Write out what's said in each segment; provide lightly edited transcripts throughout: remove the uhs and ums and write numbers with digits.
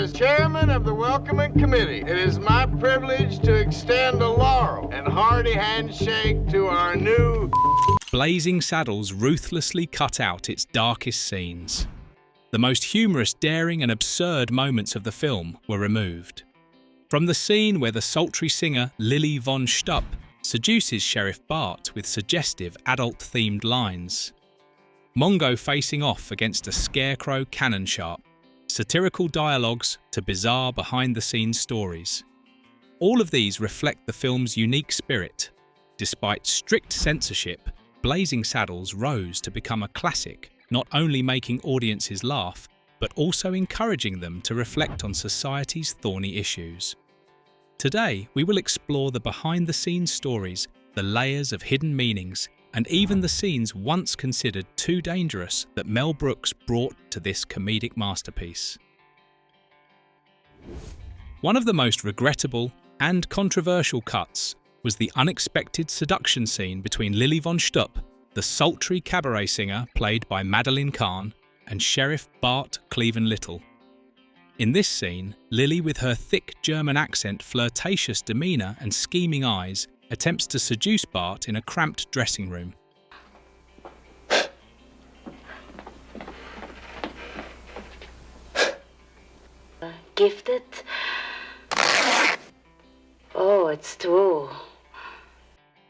As chairman of the Welcoming Committee, it is my privilege to extend a laurel and hearty handshake to our new... Blazing Saddles ruthlessly cut out its darkest scenes. The most humorous, daring and absurd moments of the film were removed. From the scene where the sultry singer Lili von Stupp seduces Sheriff Bart with suggestive adult-themed lines, Mongo facing off against a scarecrow cannon sharp, satirical dialogues to bizarre behind-the-scenes stories. All of these reflect the film's unique spirit. Despite strict censorship, Blazing Saddles rose to become a classic, not only making audiences laugh, but also encouraging them to reflect on society's thorny issues. Today, we will explore the behind-the-scenes stories, the layers of hidden meanings, and even the scenes once considered too dangerous that Mel Brooks brought to this comedic masterpiece. One of the most regrettable and controversial cuts was the unexpected seduction scene between Lili von Stupp, the sultry cabaret singer played by Madeline Kahn, and Sheriff Bart Cleven Little. In this scene, Lili, with her thick German accent, flirtatious demeanour and scheming eyes, attempts to seduce Bart in a cramped dressing room. Gifted? Oh, it's true.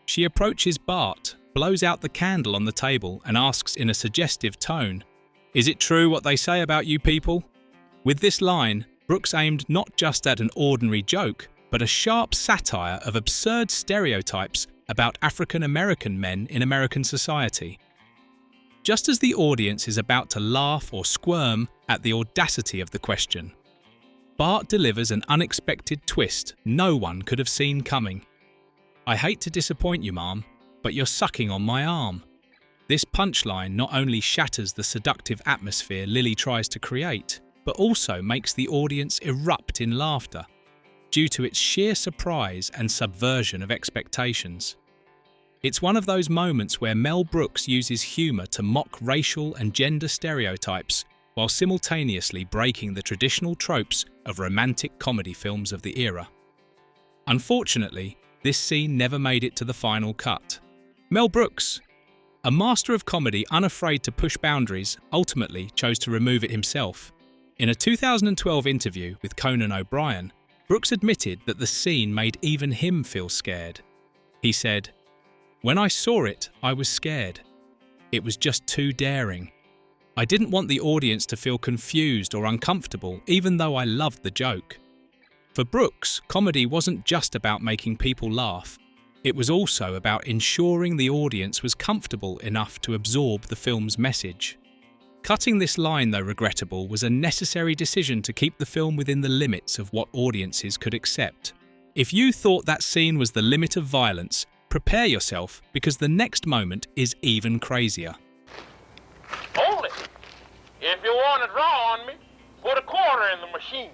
She approaches Bart, blows out the candle on the table and asks in a suggestive tone, "Is it true what they say about you people?" With this line, Brooks aimed not just at an ordinary joke, but a sharp satire of absurd stereotypes about African American men in American society. Just as the audience is about to laugh or squirm at the audacity of the question, Bart delivers an unexpected twist no one could have seen coming. "I hate to disappoint you, ma'am, but you're sucking on my arm." This punchline not only shatters the seductive atmosphere Lili tries to create, but also makes the audience erupt in laughter, due to its sheer surprise and subversion of expectations. It's one of those moments where Mel Brooks uses humour to mock racial and gender stereotypes while simultaneously breaking the traditional tropes of romantic comedy films of the era. Unfortunately, this scene never made it to the final cut. Mel Brooks, a master of comedy unafraid to push boundaries, ultimately chose to remove it himself. In a 2012 interview with Conan O'Brien, Brooks admitted that the scene made even him feel scared. He said, "When I saw it, I was scared. It was just too daring. I didn't want the audience to feel confused or uncomfortable, even though I loved the joke." For Brooks, comedy wasn't just about making people laugh. It was also about ensuring the audience was comfortable enough to absorb the film's message. Cutting this line, though regrettable, was a necessary decision to keep the film within the limits of what audiences could accept. If you thought that scene was the limit of violence, prepare yourself, because the next moment is even crazier. Hold it! If you want to draw on me, put a quarter in the machine.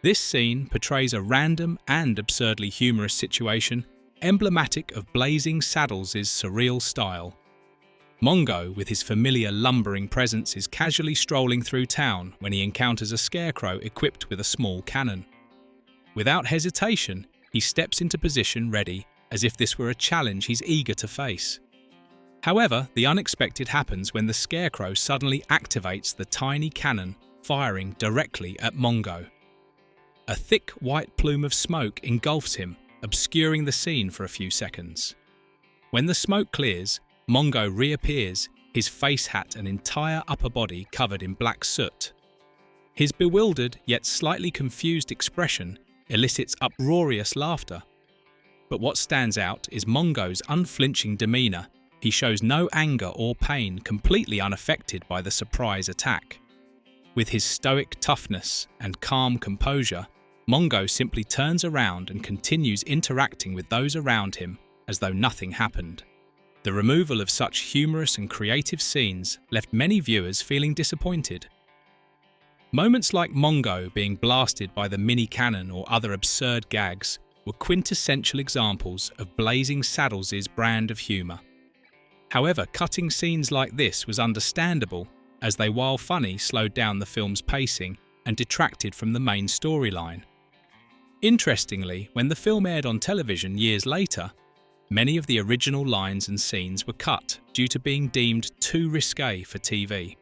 This scene portrays a random and absurdly humorous situation, emblematic of Blazing Saddles' surreal style. Mongo, with his familiar lumbering presence, is casually strolling through town when he encounters a scarecrow equipped with a small cannon. Without hesitation, he steps into position ready, as if this were a challenge he's eager to face. However, the unexpected happens when the scarecrow suddenly activates the tiny cannon, firing directly at Mongo. A thick white plume of smoke engulfs him, obscuring the scene for a few seconds. When the smoke clears, Mongo reappears, his face hat and entire upper body covered in black soot. His bewildered yet slightly confused expression elicits uproarious laughter. But what stands out is Mongo's unflinching demeanour. He shows no anger or pain, completely unaffected by the surprise attack. With his stoic toughness and calm composure, Mongo simply turns around and continues interacting with those around him as though nothing happened. The removal of such humorous and creative scenes left many viewers feeling disappointed. Moments like Mongo being blasted by the mini cannon or other absurd gags were quintessential examples of Blazing Saddles' brand of humour. However, cutting scenes like this was understandable, as they, while funny, slowed down the film's pacing and detracted from the main storyline. Interestingly, when the film aired on television years later, many of the original lines and scenes were cut due to being deemed too risque for TV.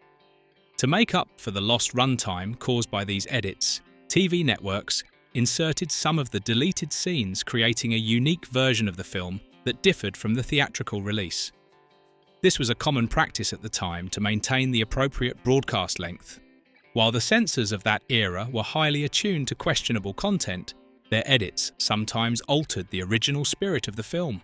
To make up for the lost runtime caused by these edits, TV networks inserted some of the deleted scenes, creating a unique version of the film that differed from the theatrical release. This was a common practice at the time to maintain the appropriate broadcast length. While the censors of that era were highly attuned to questionable content, their edits sometimes altered the original spirit of the film.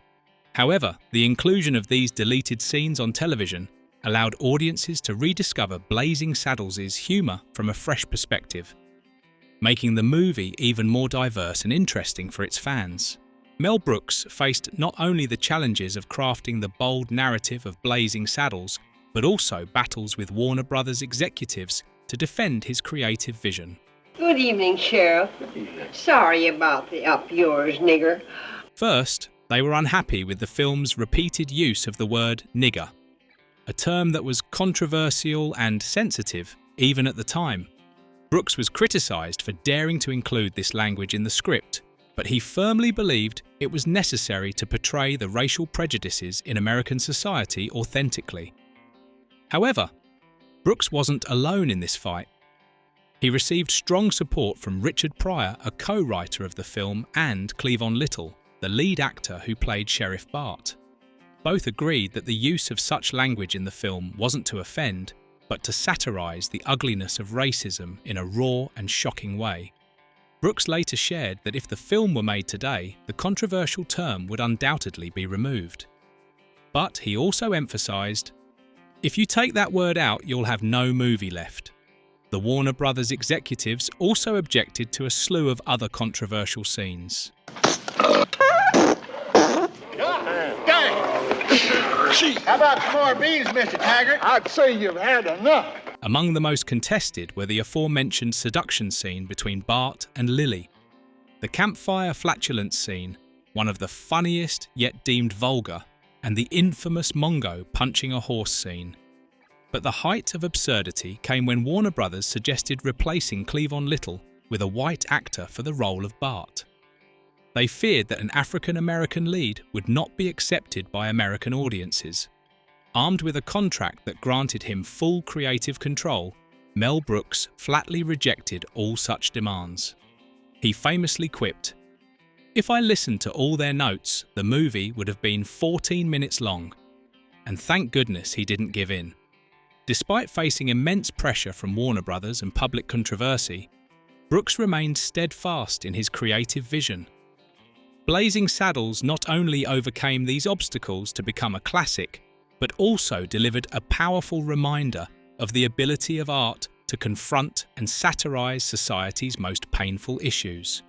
However, the inclusion of these deleted scenes on television allowed audiences to rediscover Blazing Saddles' humour from a fresh perspective, making the movie even more diverse and interesting for its fans. Mel Brooks faced not only the challenges of crafting the bold narrative of Blazing Saddles, but also battles with Warner Brothers executives to defend his creative vision. Good evening, Sheriff. Sorry about the up yours, nigger. First, they were unhappy with the film's repeated use of the word nigger, a term that was controversial and sensitive even at the time. Brooks was criticised for daring to include this language in the script, but he firmly believed it was necessary to portray the racial prejudices in American society authentically. However, Brooks wasn't alone in this fight. He received strong support from Richard Pryor, a co-writer of the film, and Cleavon Little, the lead actor who played Sheriff Bart. Both agreed that the use of such language in the film wasn't to offend, but to satirise the ugliness of racism in a raw and shocking way. Brooks later shared that if the film were made today, the controversial term would undoubtedly be removed. But he also emphasised, "If you take that word out, you'll have no movie left." The Warner Brothers executives also objected to a slew of other controversial scenes. How about some more beans, Mr. Taggart? I'd say you've had enough. Among the most contested were the aforementioned seduction scene between Bart and Lily, the campfire flatulence scene, one of the funniest yet deemed vulgar, and the infamous Mongo punching a horse scene. But the height of absurdity came when Warner Brothers suggested replacing Cleavon Little with a white actor for the role of Bart. They feared that an African-American lead would not be accepted by American audiences. Armed with a contract that granted him full creative control, Mel Brooks flatly rejected all such demands. He famously quipped, "If I listened to all their notes, the movie would have been 14 minutes long." And thank goodness he didn't give in. Despite facing immense pressure from Warner Brothers and public controversy, Brooks remained steadfast in his creative vision. Blazing Saddles not only overcame these obstacles to become a classic, but also delivered a powerful reminder of the ability of art to confront and satirize society's most painful issues.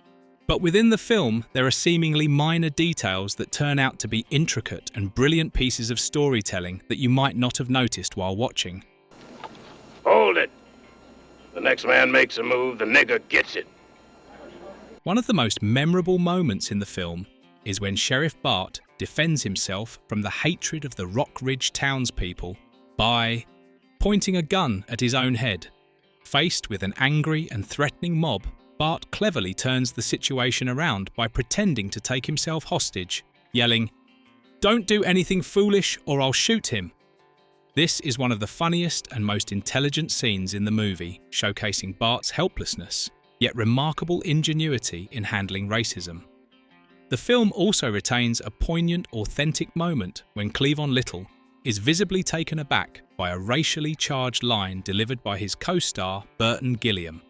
But within the film, there are seemingly minor details that turn out to be intricate and brilliant pieces of storytelling that you might not have noticed while watching. Hold it. The next man makes a move, the nigger gets it. One of the most memorable moments in the film is when Sheriff Bart defends himself from the hatred of the Rock Ridge townspeople by pointing a gun at his own head. Faced with an angry and threatening mob, Bart cleverly turns the situation around by pretending to take himself hostage, yelling, "Don't do anything foolish or I'll shoot him." This is one of the funniest and most intelligent scenes in the movie, showcasing Bart's helplessness, yet remarkable ingenuity in handling racism. The film also retains a poignant, authentic moment when Cleavon Little is visibly taken aback by a racially charged line delivered by his co-star Burton Gilliam.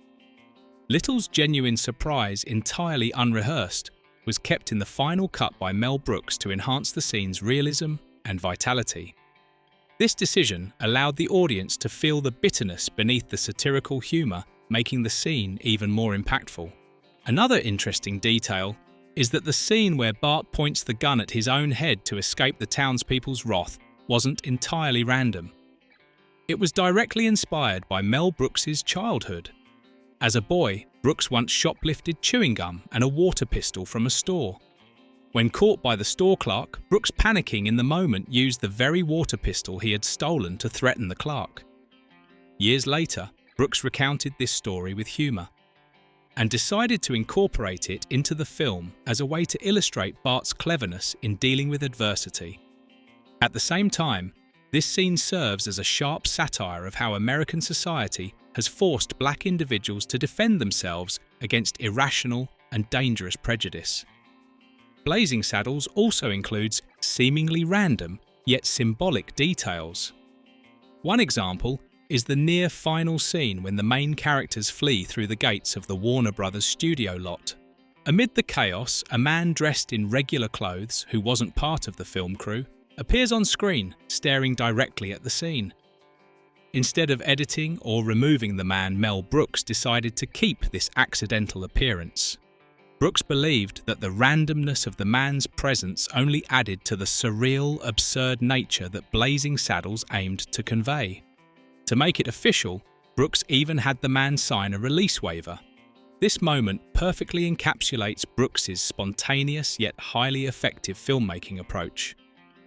Little's genuine surprise, entirely unrehearsed, was kept in the final cut by Mel Brooks to enhance the scene's realism and vitality. This decision allowed the audience to feel the bitterness beneath the satirical humour, making the scene even more impactful. Another interesting detail is that the scene where Bart points the gun at his own head to escape the townspeople's wrath wasn't entirely random. It was directly inspired by Mel Brooks's childhood. As a boy, Brooks once shoplifted chewing gum and a water pistol from a store. When caught by the store clerk, Brooks, panicking in the moment, used the very water pistol he had stolen to threaten the clerk. Years later, Brooks recounted this story with humour and decided to incorporate it into the film as a way to illustrate Bart's cleverness in dealing with adversity. At the same time, this scene serves as a sharp satire of how American society has forced black individuals to defend themselves against irrational and dangerous prejudice. Blazing Saddles also includes seemingly random yet symbolic details. One example is the near final scene when the main characters flee through the gates of the Warner Brothers studio lot. Amid the chaos, a man dressed in regular clothes, who wasn't part of the film crew, appears on screen, staring directly at the scene. Instead of editing or removing the man, Mel Brooks decided to keep this accidental appearance. Brooks believed that the randomness of the man's presence only added to the surreal, absurd nature that Blazing Saddles aimed to convey. To make it official, Brooks even had the man sign a release waiver. This moment perfectly encapsulates Brooks's spontaneous yet highly effective filmmaking approach.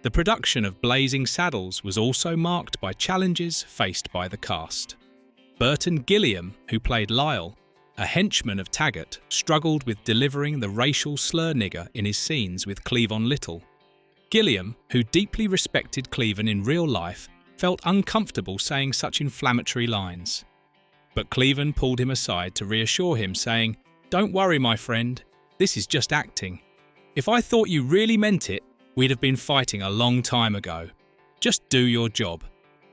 The production of Blazing Saddles was also marked by challenges faced by the cast. Burton Gilliam, who played Lyle, a henchman of Taggart, struggled with delivering the racial slur nigger in his scenes with Cleavon Little. Gilliam, who deeply respected Cleavon in real life, felt uncomfortable saying such inflammatory lines. But Cleavon pulled him aside to reassure him, saying, "Don't worry, my friend, this is just acting. If I thought you really meant it, we'd have been fighting a long time ago. Just do your job."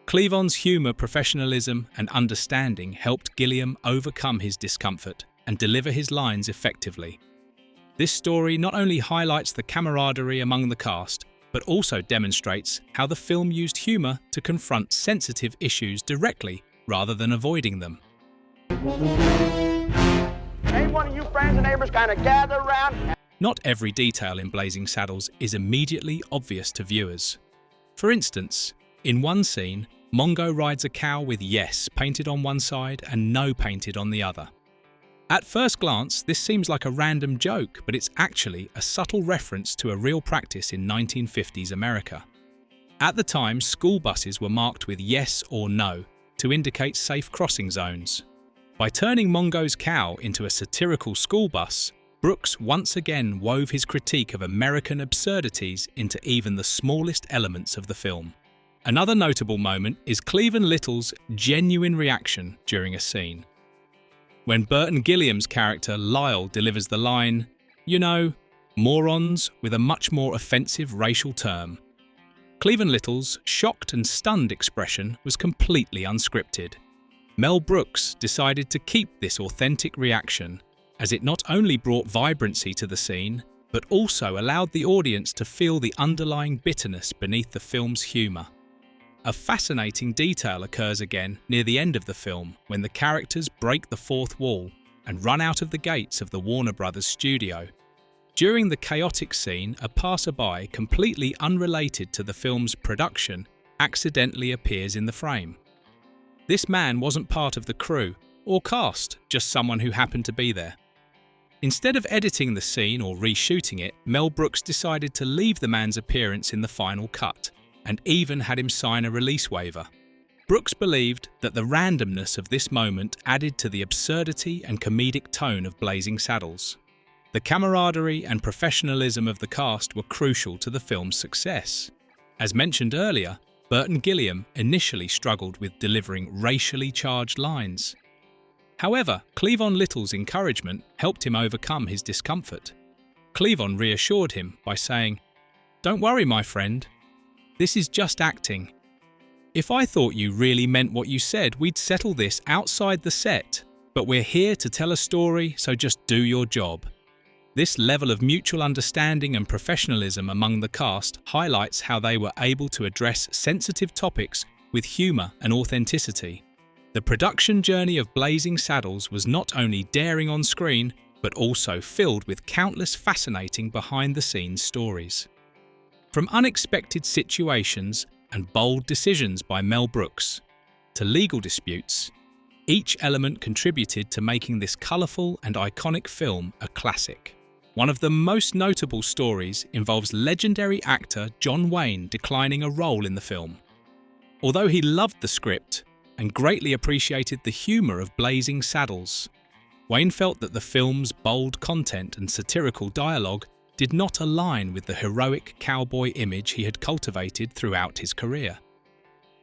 Cleavon's humour, professionalism and understanding helped Gilliam overcome his discomfort and deliver his lines effectively. This story not only highlights the camaraderie among the cast, but also demonstrates how the film used humour to confront sensitive issues directly rather than avoiding them. Ain't one of you friends and neighbors kind of gather around? Not every detail in Blazing Saddles is immediately obvious to viewers. For instance, in one scene, Mongo rides a cow with "yes" painted on one side and "no" painted on the other. At first glance, this seems like a random joke, but it's actually a subtle reference to a real practice in 1950s America. At the time, school buses were marked with "yes" or "no" to indicate safe crossing zones. By turning Mongo's cow into a satirical school bus, Brooks once again wove his critique of American absurdities into even the smallest elements of the film. Another notable moment is Cleavon Little's genuine reaction during a scene. When Burton Gilliam's character Lyle delivers the line, "You know, morons," with a much more offensive racial term. Cleavon Little's shocked and stunned expression was completely unscripted. Mel Brooks decided to keep this authentic reaction, as it not only brought vibrancy to the scene, but also allowed the audience to feel the underlying bitterness beneath the film's humour. A fascinating detail occurs again near the end of the film when the characters break the fourth wall and run out of the gates of the Warner Brothers studio. During the chaotic scene, a passerby completely unrelated to the film's production accidentally appears in the frame. This man wasn't part of the crew or cast, just someone who happened to be there. Instead of editing the scene or reshooting it, Mel Brooks decided to leave the man's appearance in the final cut, and even had him sign a release waiver. Brooks believed that the randomness of this moment added to the absurdity and comedic tone of Blazing Saddles. The camaraderie and professionalism of the cast were crucial to the film's success. As mentioned earlier, Burton Gilliam initially struggled with delivering racially charged lines. However, Cleavon Little's encouragement helped him overcome his discomfort. Cleavon reassured him by saying, "Don't worry, my friend. This is just acting. If I thought you really meant what you said, we'd settle this outside the set. But we're here to tell a story, so just do your job." This level of mutual understanding and professionalism among the cast highlights how they were able to address sensitive topics with humour and authenticity. The production journey of Blazing Saddles was not only daring on screen, but also filled with countless fascinating behind-the-scenes stories. From unexpected situations and bold decisions by Mel Brooks to legal disputes, each element contributed to making this colourful and iconic film a classic. One of the most notable stories involves legendary actor John Wayne declining a role in the film. Although he loved the script and greatly appreciated the humour of Blazing Saddles, Wayne felt that the film's bold content and satirical dialogue did not align with the heroic cowboy image he had cultivated throughout his career.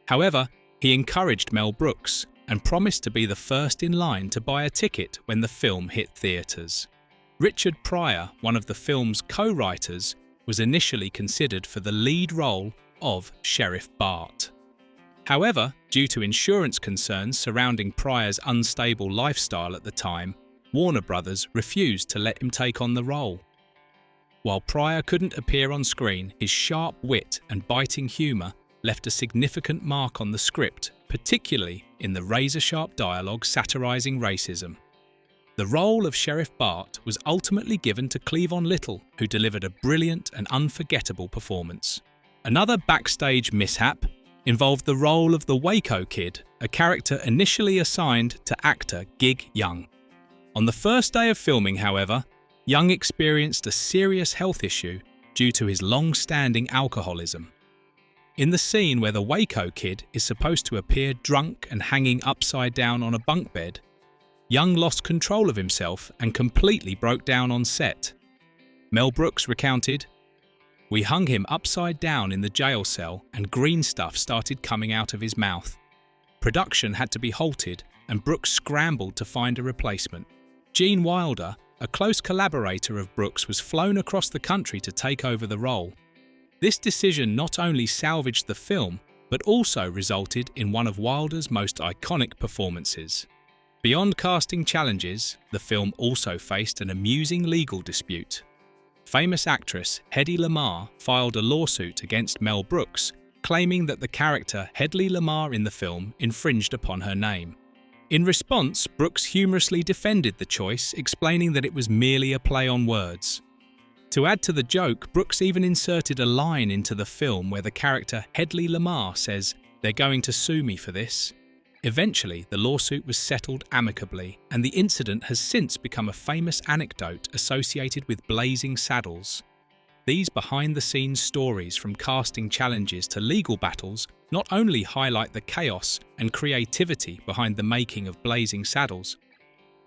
However, he encouraged Mel Brooks and promised to be the first in line to buy a ticket when the film hit theatres. Richard Pryor, one of the film's co-writers, was initially considered for the lead role of Sheriff Bart. However, due to insurance concerns surrounding Pryor's unstable lifestyle at the time, Warner Brothers refused to let him take on the role. While Pryor couldn't appear on screen, his sharp wit and biting humour left a significant mark on the script, particularly in the razor-sharp dialogue satirising racism. The role of Sheriff Bart was ultimately given to Cleavon Little, who delivered a brilliant and unforgettable performance. Another backstage mishap involved the role of the Waco Kid, a character initially assigned to actor Gig Young. On the first day of filming, however, Young experienced a serious health issue due to his long-standing alcoholism. In the scene where the Waco Kid is supposed to appear drunk and hanging upside down on a bunk bed, Young lost control of himself and completely broke down on set. Mel Brooks recounted, "We hung him upside down in the jail cell and green stuff started coming out of his mouth. Production had to be halted and Brooks scrambled to find a replacement. Gene Wilder, a close collaborator of Brooks, was flown across the country to take over the role. This decision not only salvaged the film, but also resulted in one of Wilder's most iconic performances." Beyond casting challenges, the film also faced an amusing legal dispute. Famous actress Hedy Lamarr filed a lawsuit against Mel Brooks, claiming that the character Hedley Lamarr in the film infringed upon her name. In response, Brooks humorously defended the choice, explaining that it was merely a play on words. To add to the joke, Brooks even inserted a line into the film where the character Hedley Lamarr says, "They're going to sue me for this." Eventually, the lawsuit was settled amicably, and the incident has since become a famous anecdote associated with Blazing Saddles. These behind-the-scenes stories, from casting challenges to legal battles, not only highlight the chaos and creativity behind the making of Blazing Saddles,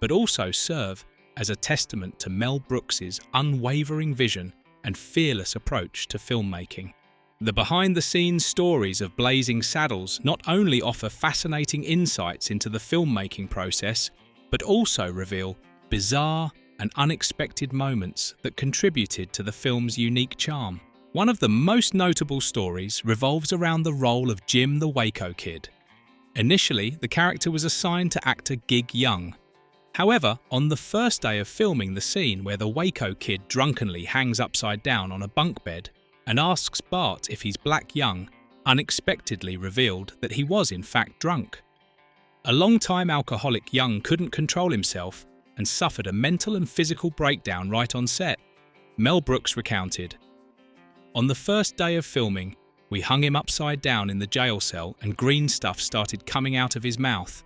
but also serve as a testament to Mel Brooks's unwavering vision and fearless approach to filmmaking. The behind-the-scenes stories of Blazing Saddles not only offer fascinating insights into the filmmaking process, but also reveal bizarre and unexpected moments that contributed to the film's unique charm. One of the most notable stories revolves around the role of Jim the Waco Kid. Initially, the character was assigned to actor Gig Young. However, on the first day of filming the scene where the Waco Kid drunkenly hangs upside down on a bunk bed and asks Bart if he's Black Young, unexpectedly revealed that he was in fact drunk. A long-time alcoholic, Young couldn't control himself and suffered a mental and physical breakdown right on set. Mel Brooks recounted, "On the first day of filming, we hung him upside down in the jail cell and green stuff started coming out of his mouth.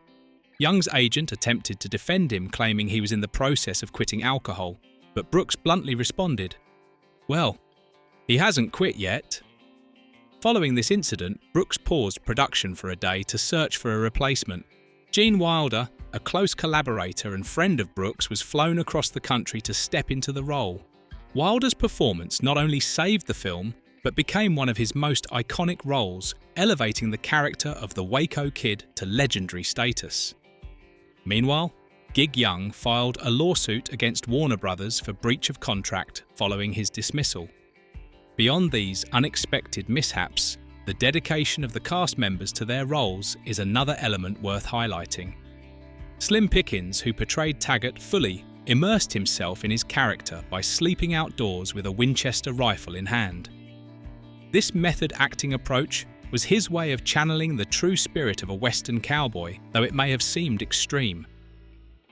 Young's agent attempted to defend him, claiming he was in the process of quitting alcohol, but Brooks bluntly responded, 'Well, he hasn't quit yet.' Following this incident, Brooks paused production for a day to search for a replacement. Gene Wilder, a close collaborator and friend of Brooks, was flown across the country to step into the role. Wilder's performance not only saved the film, but became one of his most iconic roles, elevating the character of the Waco Kid to legendary status. Meanwhile, Gig Young filed a lawsuit against Warner Brothers for breach of contract following his dismissal. Beyond these unexpected mishaps, the dedication of the cast members to their roles is another element worth highlighting. Slim Pickens, who portrayed Taggart fully, immersed himself in his character by sleeping outdoors with a Winchester rifle in hand. This method acting approach was his way of channeling the true spirit of a Western cowboy, though it may have seemed extreme.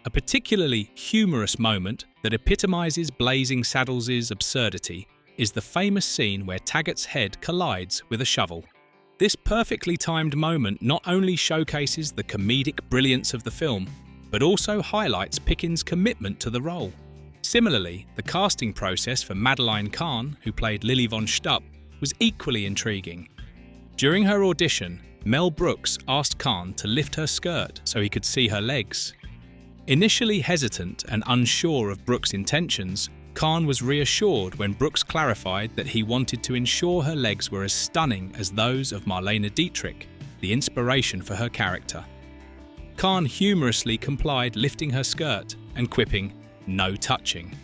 A particularly humorous moment that epitomizes Blazing Saddles' absurdity is the famous scene where Taggart's head collides with a shovel. This perfectly timed moment not only showcases the comedic brilliance of the film, but also highlights Pickens' commitment to the role. Similarly, the casting process for Madeline Kahn, who played Lily von Stupp, was equally intriguing. During her audition, Mel Brooks asked Kahn to lift her skirt so he could see her legs. Initially hesitant and unsure of Brooks' intentions, Kahn was reassured when Brooks clarified that he wanted to ensure her legs were as stunning as those of Marlene Dietrich, the inspiration for her character. Kahn humorously complied, lifting her skirt and quipping, "No touching."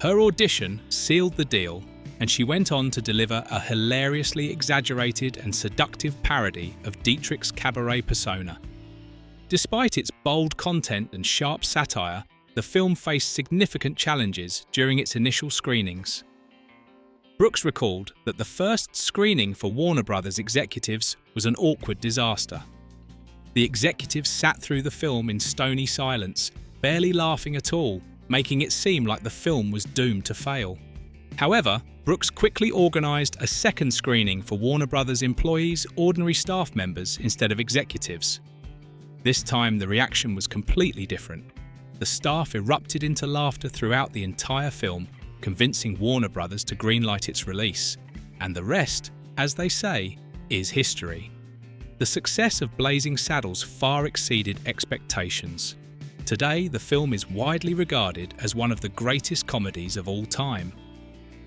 Her audition sealed the deal, and she went on to deliver a hilariously exaggerated and seductive parody of Dietrich's cabaret persona. Despite its bold content and sharp satire, the film faced significant challenges during its initial screenings. Brooks recalled that the first screening for Warner Brothers executives was an awkward disaster. The executives sat through the film in stony silence, barely laughing at all, making it seem like the film was doomed to fail. However, Brooks quickly organised a second screening for Warner Brothers employees, ordinary staff members instead of executives. This time the reaction was completely different. The staff erupted into laughter throughout the entire film, convincing Warner Brothers to greenlight its release. And the rest, as they say, is history. The success of Blazing Saddles far exceeded expectations. Today, the film is widely regarded as one of the greatest comedies of all time.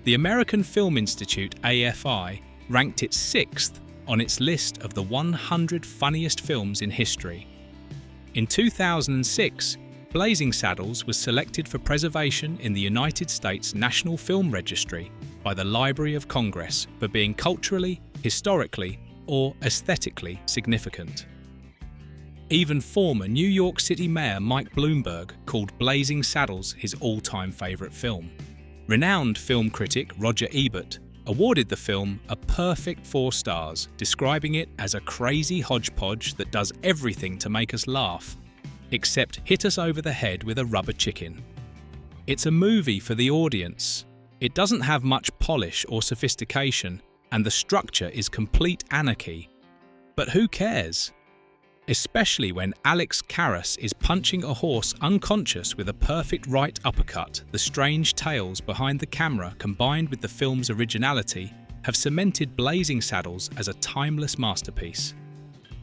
The American Film Institute, AFI, ranked it 6th on its list of the 100 funniest films in history. In 2006, Blazing Saddles was selected for preservation in the United States National Film Registry by the Library of Congress for being culturally, historically, or aesthetically significant. Even former New York City Mayor Mike Bloomberg called Blazing Saddles his all-time favourite film. Renowned film critic Roger Ebert awarded the film a perfect 4 stars, describing it as a crazy hodgepodge that does everything to make us laugh, except hit us over the head with a rubber chicken. It's a movie for the audience. It doesn't have much polish or sophistication, and the structure is complete anarchy. But who cares? Especially when Alex Karras is punching a horse unconscious with a perfect right uppercut. The strange tales behind the camera, combined with the film's originality, have cemented Blazing Saddles as a timeless masterpiece.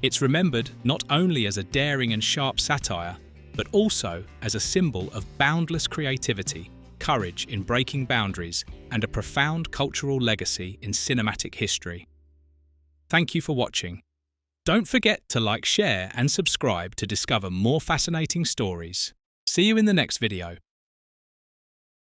It's remembered not only as a daring and sharp satire, but also as a symbol of boundless creativity, courage in breaking boundaries, and a profound cultural legacy in cinematic history. Thank you for watching. Don't forget to like, share, and subscribe to discover more fascinating stories. See you in the next video.